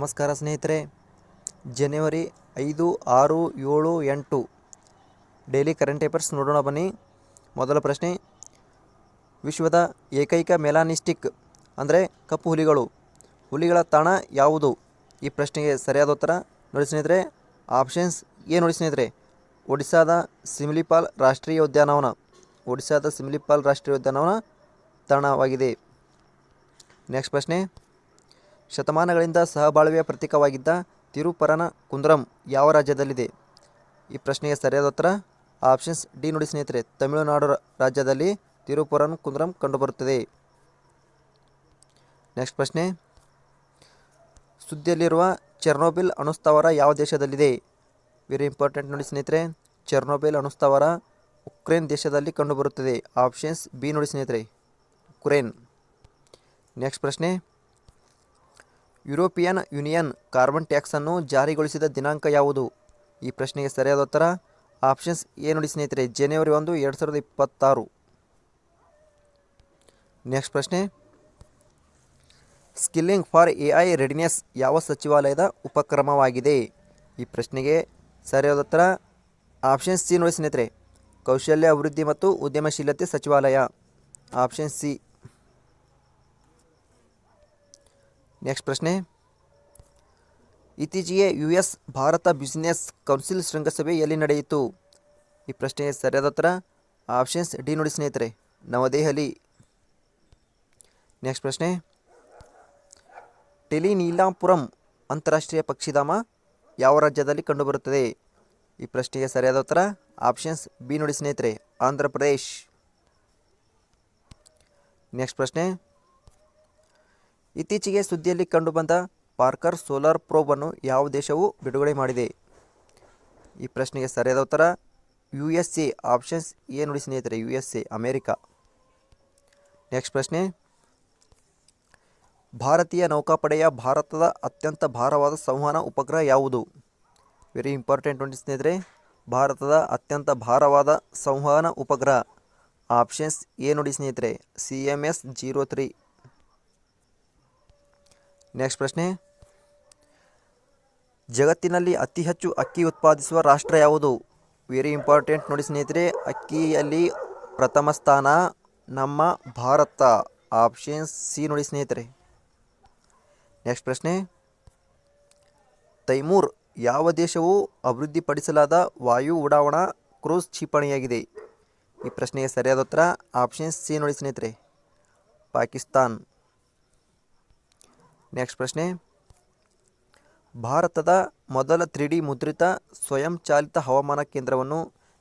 ನಮಸ್ಕಾರ ಸ್ನೇಹಿತರೆ. ಜನವರಿ 5, 6, 7, 8 daily current affairs ನೋಡೋಣ ಬನ್ನಿ. ಮೊದಲ ಪ್ರಶ್ನೆ, ವಿಶ್ವದ ಏಕೈಕ ಮೆಲಾನಿಸ್ಟಿಕ್ ಅಂದರೆ ಕಪ್ಪು ಹುಲಿಗಳ ತಾಣ ಯಾವುದು? ಈ ಪ್ರಶ್ನೆಗೆ ಸರಿಯಾದ ಉತ್ತರ ನೋಡಿ ಸ್ನೇಹಿತರೆ, ಆಪ್ಷನ್ಸ್ ಎ ನೋಡಿ ಸ್ನೇಹಿತರೆ, ಒಡಿಸ್ಸಾದ ಸಿಮ್ಲಿಪಾಲ್ ರಾಷ್ಟ್ರೀಯ ಉದ್ಯಾನವನ ತಾಣವಾಗಿದೆ. ನೆಕ್ಸ್ಟ್ ಪ್ರಶ್ನೆ, ಶತಮಾನಗಳಿಂದ ಸಹಬಾಳ್ವೆಯ ಪ್ರತೀಕವಾಗಿದ್ದ ತಿರುಪರನಕುಂದ್ರಂ ಯಾವ ರಾಜ್ಯದಲ್ಲಿದೆ? ಈ ಪ್ರಶ್ನೆಗೆ ಸರಿಯಾದ ಉತ್ತರ ಆಪ್ಷನ್ಸ್ ಡಿ ನೋಡಿ ಸ್ನೇಹಿತರೆ, ತಮಿಳುನಾಡು ರಾಜ್ಯದಲ್ಲಿ ತಿರುಪರನಕುಂದ್ರಂ ಕಂಡುಬರುತ್ತದೆ. ನೆಕ್ಸ್ಟ್ ಪ್ರಶ್ನೆ, ಸುದ್ದಿಯಲ್ಲಿರುವ ಚೆರ್ನೋಬಿಲ್ ಅಣುಸ್ಥಾವರ ಯಾವ ದೇಶದಲ್ಲಿದೆ? ವೆರಿ ಇಂಪಾರ್ಟೆಂಟ್ ನೋಡಿ ಸ್ನೇಹಿತರೆ, ಚೆರ್ನೋಬಿಲ್ ಅಣುಸ್ಥಾವರ ಉಕ್ರೇನ್ ದೇಶದಲ್ಲಿ ಕಂಡುಬರುತ್ತದೆ. ಆಪ್ಷನ್ಸ್ ಬಿ ನೋಡಿ ಸ್ನೇಹಿತರೆ, ಉಕ್ರೇನ್. ನೆಕ್ಸ್ಟ್ ಪ್ರಶ್ನೆ, ಯುರೋಪಿಯನ್ ಯೂನಿಯನ್ ಕಾರ್ಬನ್ ಟ್ಯಾಕ್ಸ್ ಅನ್ನು ಜಾರಿಗೊಳಿಸಿದ ದಿನಾಂಕ ಯಾವುದು? ಈ ಪ್ರಶ್ನೆಗೆ ಸರಿಯಾದ ಉತ್ತರ ಆಪ್ಷನ್ಸ್ ಎ ನೋಡಿ ಸ್ನೇಹಿತರೆ, ಜನವರಿ 1, 2026. ನೆಕ್ಸ್ಟ್ ಪ್ರಶ್ನೆ, ಸ್ಕಿಲ್ಲಿಂಗ್ ಫಾರ್ ಎಐ ರೆಡಿನೆಸ್ ಯಾವ ಸಚಿವಾಲಯದ ಉಪಕ್ರಮವಾಗಿದೆ? ಈ ಪ್ರಶ್ನೆಗೆ ಸರಿಯಾದ ಉತ್ತರ ಆಪ್ಷನ್ಸ್ ಸಿ ನೋಡಿ ಸ್ನೇಹಿತರೆ, ಕೌಶಲ್ಯ ಅಭಿವೃದ್ಧಿ ಮತ್ತು ಉದ್ಯಮಶೀಲತೆ ಸಚಿವಾಲಯ. Option C. ನೆಕ್ಸ್ಟ್ ಪ್ರಶ್ನೆ, ಇತ್ತೀಚೆಗೆ US ಭಾರತ ಬಿಸಿನೆಸ್ ಕೌನ್ಸಿಲ್ ಶೃಂಗಸಭೆ ಎಲ್ಲಿ ನಡೆಯಿತು? ಈ ಪ್ರಶ್ನೆಗೆ ಸರಿಯಾದ ಉತ್ತರ ಆಪ್ಷನ್ಸ್ ಡಿ ನೋಡಿ ಸ್ನೇಹಿತರೆ, ನವದೆಹಲಿ. ನೆಕ್ಸ್ಟ್ ಪ್ರಶ್ನೆ, ಟೆಲಿನೀಲಾಪುರಂ ಅಂತಾರಾಷ್ಟ್ರೀಯ ಪಕ್ಷಿಧಾಮ ಯಾವ ರಾಜ್ಯದಲ್ಲಿ ಕಂಡುಬರುತ್ತದೆ? ಈ ಪ್ರಶ್ನೆಗೆ ಸರಿಯಾದ ಉತ್ತರ ಆಪ್ಷನ್ಸ್ ಬಿ ನೋಡಿ ಸ್ನೇಹಿತರೆ, ಆಂಧ್ರ ಪ್ರದೇಶ್. ನೆಕ್ಸ್ಟ್ ಪ್ರಶ್ನೆ, ಇತ್ತೀಚೆಗೆ ಸುದ್ದಿಯಲ್ಲಿ ಕಂಡುಬಂದ ಪಾರ್ಕರ್ ಸೋಲಾರ್ ಪ್ರೋಬ್ ಅನ್ನು ಯಾವ ದೇಶವು ಬಿಡುಗಡೆ ಮಾಡಿದೆ? ಈ ಪ್ರಶ್ನೆಗೆ ಸರಿಯಾದ ಉತ್ತರ USA. ಆಪ್ಷನ್ಸ್ ಎ ನೋಡಿ ಸ್ನೇಹಿತರೆ, USA, ಅಮೆರಿಕ. ನೆಕ್ಸ್ಟ್ ಪ್ರಶ್ನೆ, ಭಾರತೀಯ ನೌಕಾಪಡೆಯ ಭಾರತದ ಅತ್ಯಂತ ಭಾರವಾದ ಸಂವಹನ ಉಪಗ್ರಹ ಯಾವುದು? ವೆರಿ ಇಂಪಾರ್ಟೆಂಟ್ ನೋಡಿ ಸ್ನೇಹಿತರೆ, ಭಾರತದ ಅತ್ಯಂತ ಭಾರವಾದ ಸಂವಹನ ಉಪಗ್ರಹ. ಆಪ್ಷನ್ಸ್ ಎ ನೋಡಿ ಸ್ನೇಹಿತರೆ, CMS-03. ನೆಕ್ಸ್ಟ್ ಪ್ರಶ್ನೆ, ಜಗತ್ತಿನಲ್ಲಿ ಅತಿ ಹೆಚ್ಚು ಅಕ್ಕಿ ಉತ್ಪಾದಿಸುವ ರಾಷ್ಟ್ರ ಯಾವುದು? ವೆರಿ ಇಂಪಾರ್ಟೆಂಟ್ ನೋಡಿ ಸ್ನೇಹಿತರೆ, ಅಕ್ಕಿಯಲ್ಲಿ ಪ್ರಥಮ ಸ್ಥಾನ ನಮ್ಮ ಭಾರತ. ಆಪ್ಷನ್ಸ್ ಸಿ ನೋಡಿ ಸ್ನೇಹಿತರೆ. ನೆಕ್ಸ್ಟ್ ಪ್ರಶ್ನೆ, ತೈಮೂರ್ ಯಾವ ದೇಶವು ಅಭಿವೃದ್ಧಿಪಡಿಸಲಾದ ವಾಯು ಉಡಾವಣಾ ಕ್ರೂಸ್ ಕ್ಷಿಪಣಿಯಾಗಿದೆ? ಈ ಪ್ರಶ್ನೆಗೆ ಸರಿಯಾದ ಉತ್ತರ ಆಪ್ಷನ್ಸ್ ಸಿ ನೋಡಿ ಸ್ನೇಹಿತರೆ, ಪಾಕಿಸ್ತಾನ್. ನೆಕ್ಸ್ಟ್ ಪ್ರಶ್ನೆ, ಭಾರತದ ಮೊದಲ 3D ಮುದ್ರಿತ ಸ್ವಯಂಚಾಲಿತ ಹವಾಮಾನ ಕೇಂದ್ರವನ್ನು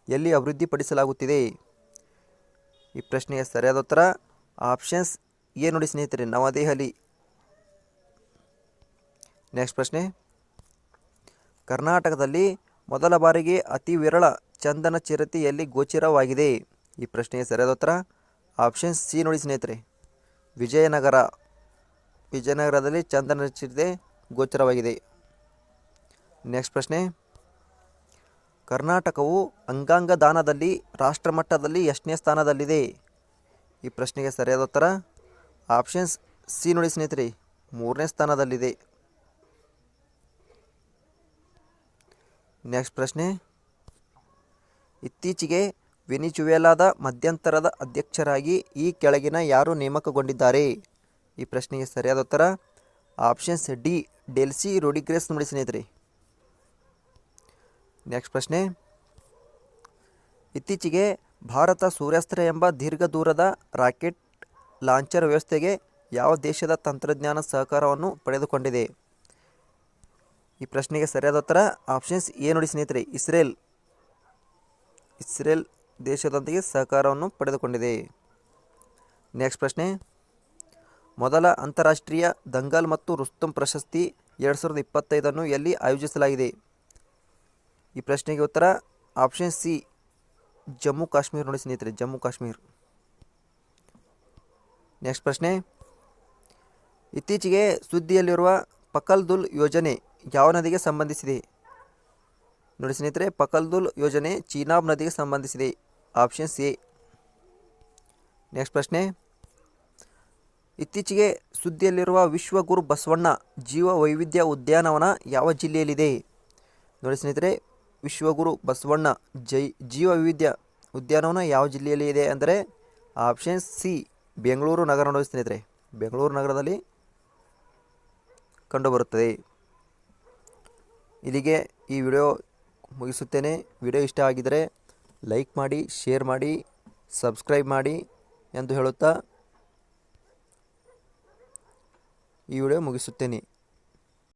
ಎಲ್ಲಿ ಅಭಿವೃದ್ಧಿಪಡಿಸಲಾಗುತ್ತಿದೆ? ಈ ಪ್ರಶ್ನೆಗೆ ಸರಿಯಾದ ಉತ್ತರ ಆಪ್ಷನ್ಸ್ ಎ ನೋಡಿ ಸ್ನೇಹಿತರೆ, ನವದೆಹಲಿ. ನೆಕ್ಸ್ಟ್ ಪ್ರಶ್ನೆ, ಕರ್ನಾಟಕದಲ್ಲಿ ಮೊದಲ ಬಾರಿಗೆ ಅತಿ ವಿರಳ ಚಂದನ ಚಿರತೆ ಎಲ್ಲಿ ಗೋಚರವಾಗಿದೆ? ಈ ಪ್ರಶ್ನೆಗೆ ಸರಿಯಾದ ಉತ್ತರ ಆಪ್ಷನ್ಸ್ ಸಿ ನೋಡಿ ಸ್ನೇಹಿತರೆ, ವಿಜಯನಗರದಲ್ಲಿ ಚಂದನ ಚಿರತೆ ಗೋಚರವಾಗಿದೆ. ನೆಕ್ಸ್ಟ್ ಪ್ರಶ್ನೆ, ಕರ್ನಾಟಕವು ಅಂಗಾಂಗ ದಾನದಲ್ಲಿ ರಾಷ್ಟ್ರಮಟ್ಟದಲ್ಲಿ ಎಷ್ಟನೇ ಸ್ಥಾನದಲ್ಲಿದೆ? ಈ ಪ್ರಶ್ನೆಗೆ ಸರಿಯಾದ ಉತ್ತರ ಆಪ್ಷನ್ಸ್ ಸಿ ನೋಡಿ ಸ್ನೇಹಿತರೆ, 3ನೇ ಸ್ಥಾನದಲ್ಲಿದೆ. ನೆಕ್ಸ್ಟ್ ಪ್ರಶ್ನೆ, ಇತ್ತೀಚೆಗೆ ವೆನಿಜುವೆಲಾದ ಮಧ್ಯಂತರದ ಅಧ್ಯಕ್ಷರಾಗಿ ಈ ಕೆಳಗಿನ ಯಾರು ನೇಮಕಗೊಂಡಿದ್ದಾರೆ? ಈ ಪ್ರಶ್ನೆಗೆ ಸರಿಯಾದ ಉತ್ತರ ಆಪ್ಷನ್ಸ್ ಡಿ, ಡೆಲ್ಸಿ ರೊಡ್ರಿಗೆಸ್ ನೋಡಿ ಸ್ನೇಹಿತರೆ. ನೆಕ್ಸ್ಟ್ ಪ್ರಶ್ನೆ, ಇತ್ತೀಚೆಗೆ ಭಾರತ ಸೂರ್ಯಾಸ್ತ್ರ ಎಂಬ ದೀರ್ಘ ದೂರದ ರಾಕೆಟ್ ಲಾಂಚರ್ ವ್ಯವಸ್ಥೆಗೆ ಯಾವ ದೇಶದ ತಂತ್ರಜ್ಞಾನ ಸಹಕಾರವನ್ನು ಪಡೆದುಕೊಂಡಿದೆ? ಈ ಪ್ರಶ್ನೆಗೆ ಸರಿಯಾದ ಉತ್ತರ ಆಪ್ಷನ್ಸ್ ಎ ನೋಡಿ ಸ್ನೇಹಿತರೆ, ಇಸ್ರೇಲ್ ದೇಶದೊಂದಿಗೆ ಸಹಕಾರವನ್ನು ಪಡೆದುಕೊಂಡಿದೆ. ನೆಕ್ಸ್ಟ್ ಪ್ರಶ್ನೆ, ಮೊದಲ ಅಂತಾರಾಷ್ಟ್ರೀಯ ದಂಗಲ್ ಮತ್ತು ರುಸ್ತುಂ ಪ್ರಶಸ್ತಿ 2025 ಎಲ್ಲಿ ಆಯೋಜಿಸಲಾಗಿದೆ? ಈ ಪ್ರಶ್ನೆಗೆ ಉತ್ತರ ಆಪ್ಷನ್ ಸಿ, ಜಮ್ಮು ಕಾಶ್ಮೀರ್ ನೋಡಿ ಸ್ನೇಹಿತರೆ, ಜಮ್ಮು ಕಾಶ್ಮೀರ್. ನೆಕ್ಸ್ಟ್ ಪ್ರಶ್ನೆ, ಇತ್ತೀಚೆಗೆ ಸುದ್ದಿಯಲ್ಲಿರುವ ಪಕಲ್ದುಲ್ ಯೋಜನೆ ಯಾವ ನದಿಗೆ ಸಂಬಂಧಿಸಿದೆ? ನೋಡಿ ಸ್ನೇಹಿತರೆ, ಪಕಲ್ದುಲ್ ಯೋಜನೆ ಚೀನಾಬ್ ನದಿಗೆ ಸಂಬಂಧಿಸಿದೆ. Options A. ನೆಕ್ಸ್ಟ್ ಪ್ರಶ್ನೆ, ಇತ್ತೀಚೆಗೆ ಸುದ್ದಿಯಲ್ಲಿರುವ ವಿಶ್ವಗುರು ಬಸವಣ್ಣ ಜೀವ ವೈವಿಧ್ಯ ಉದ್ಯಾನವನ ಯಾವ ಜಿಲ್ಲೆಯಲ್ಲಿದೆ? ನೋಡಿ ಸ್ನೇಹಿತರೆ, ವಿಶ್ವಗುರು ಬಸವಣ್ಣ ಜೀವ ವೈವಿಧ್ಯ ಉದ್ಯಾನವನ ಯಾವ ಜಿಲ್ಲೆಯಲ್ಲಿ ಇದೆ ಅಂದರೆ ಆಪ್ಷನ್ ಸಿ ಬೆಂಗಳೂರು ನಗರ. ನೋಡಿ ಸ್ನೇಹಿತರೆ, ಬೆಂಗಳೂರು ನಗರದಲ್ಲಿ ಕಂಡುಬರುತ್ತದೆ. ಇಲ್ಲಿಗೆ ಈ ವಿಡಿಯೋ ಮುಗಿಸುತ್ತೇನೆ. ವಿಡಿಯೋ ಇಷ್ಟ ಆಗಿದ್ದರೆ ಲೈಕ್ ಮಾಡಿ, ಶೇರ್ ಮಾಡಿ, ಸಬ್ಸ್ಕ್ರೈಬ್ ಮಾಡಿ ಎಂದು ಹೇಳುತ್ತಾ ಈ ವಿಡಿಯೋ ಮುಗಿಸುತ್ತೇನೆ.